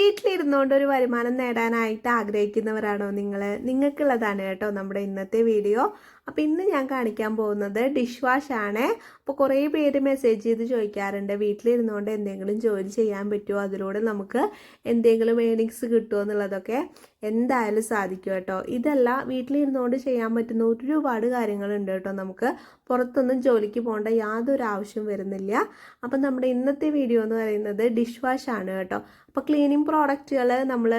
വീട്ടിലിരുന്നുകൊണ്ട് ഒരു വരുമാനം നേടാനായിട്ട് ആഗ്രഹിക്കുന്നവരാണോ നിങ്ങൾ? നിങ്ങൾക്കുള്ളതാണ് കേട്ടോ നമ്മുടെ ഇന്നത്തെ വീഡിയോ. അപ്പോൾ ഇന്ന് ഞാൻ കാണിക്കാൻ പോകുന്നത് ഡിഷ് വാഷ് ആണ്. അപ്പോൾ കുറേ പേര് മെസ്സേജ് ചെയ്ത് ചോദിക്കാറുണ്ട് വീട്ടിലിരുന്നുകൊണ്ട് എന്തെങ്കിലും ജോലി ചെയ്യാൻ പറ്റുമോ, അതിലൂടെ നമുക്ക് എന്തെങ്കിലും ഏണിങ്സ് കിട്ടുമോ എന്നുള്ളതൊക്കെ. എന്തായാലും സാധിക്കും കേട്ടോ. ഇതല്ല, വീട്ടിലിരുന്നുകൊണ്ട് ചെയ്യാൻ പറ്റുന്ന ഒരുപാട് കാര്യങ്ങളുണ്ട് കേട്ടോ. നമുക്ക് പുറത്തൊന്നും ജോലിക്ക് പോകേണ്ട യാതൊരു ആവശ്യം വരുന്നില്ല. അപ്പം നമ്മുടെ ഇന്നത്തെ വീഡിയോ എന്ന് പറയുന്നത് ഡിഷ് വാഷ് ആണ് കേട്ടോ. അപ്പോൾ ക്ലീനിങ് പ്രോഡക്റ്റുകൾ നമ്മൾ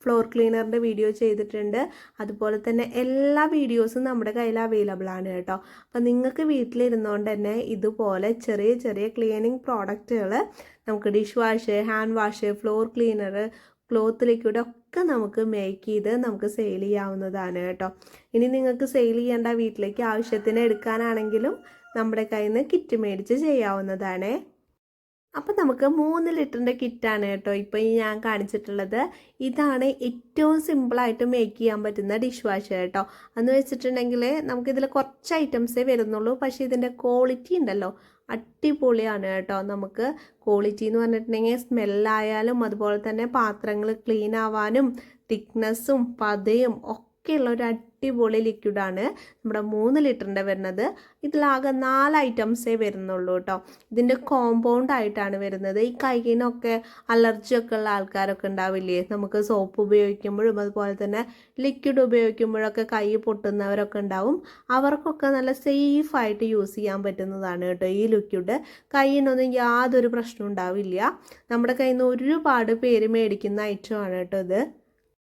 ഫ്ലോർ ക്ലീനറിൻ്റെ വീഡിയോ ചെയ്തിട്ടുണ്ട്. അതുപോലെ തന്നെ എല്ലാ വീഡിയോസും നമ്മുടെ കയ്യിൽ അവൈലബിൾ ആണ് കേട്ടോ. അപ്പം നിങ്ങൾക്ക് വീട്ടിലിരുന്നുകൊണ്ട് തന്നെ ഇതുപോലെ ചെറിയ ചെറിയ ക്ലീനിങ് പ്രോഡക്റ്റുകൾ നമുക്ക് dish wash, hand wash, floor cleaner, cloth liquid ഒക്കെ നമുക്ക് മേക്ക് ചെയ്ത് നമുക്ക് സെയിൽ ചെയ്യാവുന്നതാണ് കേട്ടോ. ഇനി നിങ്ങൾക്ക് സെയിൽ ചെയ്യേണ്ട, വീട്ടിലേക്ക് ആവശ്യത്തിന് എടുക്കാനാണെങ്കിലും നമ്മുടെ കയ്യിൽ നിന്ന് കിറ്റ് മേടിച്ച് ചെയ്യാവുന്നതാണ്. അപ്പം നമുക്ക് 3 ലിറ്ററിൻ്റെ കിറ്റാണ് കേട്ടോ ഇപ്പോൾ ഈ ഞാൻ കാണിച്ചിട്ടുള്ളത്. ഇതാണ് ഏറ്റവും സിമ്പിളായിട്ട് മേക്ക് ചെയ്യാൻ പറ്റുന്ന ഡിഷ് വാഷ് കേട്ടോ. എന്ന് വെച്ചിട്ടുണ്ടെങ്കിൽ നമുക്കിതിൽ കുറച്ച് ഐറ്റംസേ വരുന്നുള്ളൂ, പക്ഷേ ഇതിൻ്റെ ക്വാളിറ്റി ഉണ്ടല്ലോ അടിപൊളിയാണ് കേട്ടോ. നമുക്ക് ക്വാളിറ്റി എന്ന് പറഞ്ഞിട്ടുണ്ടെങ്കിൽ സ്മെല്ലായാലും അതുപോലെ തന്നെ പാത്രങ്ങൾ ക്ലീൻ ആവാനും തിക്നെസ്സും പതയും ഒക്കെയുള്ള ഒരു അടിപൊളി ലിക്വിഡാണ് നമ്മുടെ 3 ലിറ്ററിൻ്റെ വരുന്നത്. ഇതിലാകെ 4 ഐറ്റംസേ വരുന്നുള്ളൂ കേട്ടോ. ഇതിൻ്റെ കോമ്പൗണ്ട് ആയിട്ടാണ് വരുന്നത്. ഈ കൈകിനൊക്കെ അലർജിയൊക്കെ ഉള്ള ആൾക്കാരൊക്കെ ഉണ്ടാവില്ലേ, നമുക്ക് സോപ്പ് ഉപയോഗിക്കുമ്പോഴും അതുപോലെ തന്നെ ലിക്വിഡ് ഉപയോഗിക്കുമ്പോഴൊക്കെ കൈ പൊട്ടുന്നവരൊക്കെ ഉണ്ടാവും. അവർക്കൊക്കെ നല്ല സേഫായിട്ട് യൂസ് ചെയ്യാൻ പറ്റുന്നതാണ് കേട്ടോ ഈ ലിക്വിഡ്. കൈയിനൊന്നും യാതൊരു പ്രശ്നം ഉണ്ടാവില്ല. നമ്മുടെ കയ്യിൽ നിന്ന് ഒരുപാട് പേര് മേടിക്കുന്ന ഐറ്റമാണ് കേട്ടോ ഇത്.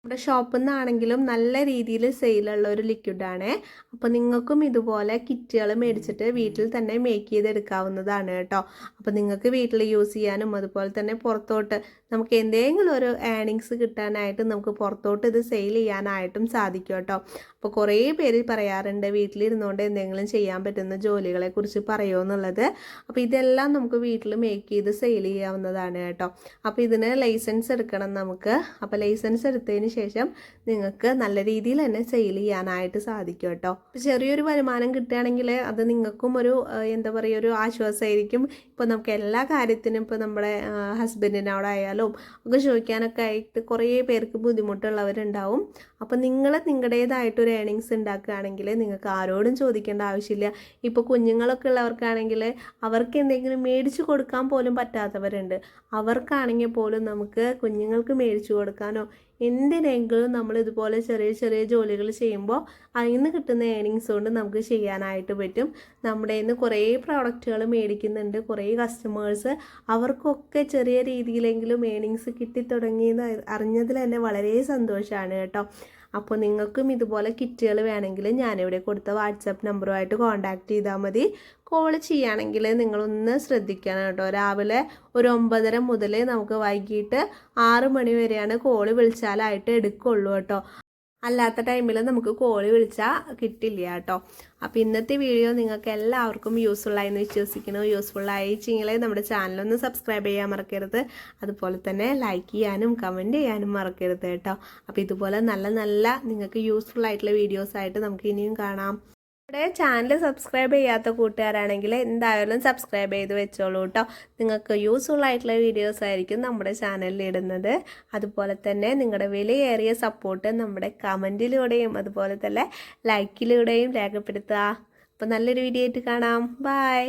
നമ്മുടെ ഷോപ്പിൽ നിന്നാണെങ്കിലും നല്ല രീതിയിൽ സെയിലുള്ള ഒരു ലിക്വിഡാണ്. അപ്പോൾ നിങ്ങൾക്കും ഇതുപോലെ കിറ്റുകൾ മേടിച്ചിട്ട് വീട്ടിൽ തന്നെ മേക്ക് ചെയ്തെടുക്കാവുന്നതാണ് കേട്ടോ. അപ്പോൾ നിങ്ങൾക്ക് വീട്ടിൽ യൂസ് ചെയ്യാനും അതുപോലെ തന്നെ പുറത്തോട്ട് നമുക്ക് എന്തെങ്കിലും ഒരു ഏണിങ്സ് കിട്ടാനായിട്ട് നമുക്ക് പുറത്തോട്ട് ഇത് സെയിൽ ചെയ്യാനായിട്ടും സാധിക്കും കേട്ടോ. അപ്പോൾ കുറേ പേര് പറയാറുണ്ട് വീട്ടിലിരുന്നുകൊണ്ട് എന്തെങ്കിലും ചെയ്യാൻ പറ്റുന്ന ജോലികളെ കുറിച്ച് പറയുമോ എന്നുള്ളത്. അപ്പോൾ ഇതെല്ലാം നമുക്ക് വീട്ടിൽ മേക്ക് ചെയ്ത് സെയിൽ ചെയ്യാവുന്നതാണ് കേട്ടോ. അപ്പോൾ ഇതിന് ലൈസൻസ് എടുക്കണം നമുക്ക്. അപ്പോൾ ലൈസൻസ് എടുത്തതിന് ശേഷം നിങ്ങൾക്ക് നല്ല രീതിയിൽ തന്നെ സെയിൽ ചെയ്യാനായിട്ട് സാധിക്കും കേട്ടോ. ചെറിയൊരു വരുമാനം കിട്ടുകയാണെങ്കിൽ അത് നിങ്ങൾക്കും ഒരു എന്താ പറയുക, ഒരു ആശ്വാസമായിരിക്കും. ഇപ്പോൾ നമുക്ക് എല്ലാ കാര്യത്തിനും ഇപ്പോൾ നമ്മുടെ ഹസ്ബൻഡിനോടായാലും ഒക്കെ ചോദിക്കാനൊക്കെ ആയിട്ട് കുറേ പേർക്ക് ബുദ്ധിമുട്ടുള്ളവരുണ്ടാവും. അപ്പോൾ നിങ്ങൾ നിങ്ങളുടേതായിട്ടൊരു ഏണിങ്സ് ഉണ്ടാക്കുകയാണെങ്കിൽ നിങ്ങൾക്ക് ആരോടും ചോദിക്കേണ്ട ആവശ്യമില്ല. ഇപ്പോൾ കുഞ്ഞുങ്ങളൊക്കെ ഉള്ളവർക്കാണെങ്കിൽ അവർക്ക് എന്തെങ്കിലും മേടിച്ചു കൊടുക്കാൻ പോലും പറ്റാത്തവരുണ്ട്. അവർക്കാണെങ്കിൽ പോലും നമുക്ക് കുഞ്ഞുങ്ങൾക്ക് മേടിച്ചു കൊടുക്കാനോ എന്തിനെങ്കിലും നമ്മൾ ഇതുപോലെ ചെറിയ ചെറിയ ജോലികൾ ചെയ്യുമ്പോൾ അതിൽ നിന്ന് കിട്ടുന്ന ഏണിങ്സ് കൊണ്ട് നമുക്ക് ചെയ്യാനായിട്ട് പറ്റും. നമ്മുടെ നിന്ന് കുറേ പ്രോഡക്റ്റുകൾ മേടിക്കുന്നുണ്ട് കുറേ കസ്റ്റമേഴ്സ്. അവർക്കൊക്കെ ചെറിയ രീതിയിലെങ്കിലും ഏണിങ്സ് കിട്ടിത്തുടങ്ങിയെന്ന് അറിഞ്ഞതിൽ തന്നെ വളരെ സന്തോഷമാണ് കേട്ടോ. അപ്പോൾ നിങ്ങൾക്കും ഇതുപോലെ കിറ്റുകൾ വേണമെങ്കിൽ ഞാനിവിടെ കൊടുത്ത വാട്സപ്പ് നമ്പറുമായിട്ട് കോൺടാക്റ്റ് ചെയ്താൽ മതി. കോൾ ചെയ്യുകയാണെങ്കിൽ നിങ്ങളൊന്ന് ശ്രദ്ധിക്കണം കേട്ടോ. രാവിലെ ഒരു 9:30 മുതൽ നമുക്ക് വൈകിട്ട് 6 മണി വരെയാണ് കോള് വിളിച്ചാലായിട്ട് എടുക്കുള്ളൂ കേട്ടോ. അല്ലാത്ത ടൈമിൽ നമുക്ക് കോള് വിളിച്ചാൽ കിട്ടില്ല കേട്ടോ. അപ്പോൾ ഇന്നത്തെ വീഡിയോ നിങ്ങൾക്ക് എല്ലാവർക്കും യൂസ്ഫുള്ളായെന്ന് വിശ്വസിക്കുന്നു. യൂസ്ഫുള്ളായിച്ചെങ്കിൽ നമ്മുടെ ചാനലൊന്ന് സബ്സ്ക്രൈബ് ചെയ്യാൻ മറക്കരുത്. അതുപോലെ തന്നെ ലൈക്ക് ചെയ്യാനും കമൻറ്റ് ചെയ്യാനും മറക്കരുത് കേട്ടോ. അപ്പോൾ ഇതുപോലെ നല്ല നല്ല നിങ്ങൾക്ക് യൂസ്ഫുൾ ആയിട്ടുള്ള വീഡിയോസായിട്ട് നമുക്ക് ഇനിയും കാണാം. നമ്മുടെ ചാനൽ സബ്സ്ക്രൈബ് ചെയ്യാത്ത കൂട്ടുകാരാണെങ്കിൽ എന്തായാലും സബ്സ്ക്രൈബ് ചെയ്ത് വെച്ചോളൂ കേട്ടോ. നിങ്ങൾക്ക് യൂസ്ഫുൾ ആയിട്ടുള്ള വീഡിയോസ് ആയിരിക്കും നമ്മുടെ ചാനലിൽ ഇടുന്നത്. അതുപോലെ തന്നെ നിങ്ങളുടെ വിലയേറിയ സപ്പോർട്ട് നമ്മുടെ കമൻറ്റിലൂടെയും അതുപോലെ തന്നെ ലൈക്കിലൂടെയും രേഖപ്പെടുത്തുക. അപ്പോൾ നല്ലൊരു വീഡിയോ ആയിട്ട് കാണാം. ബൈ.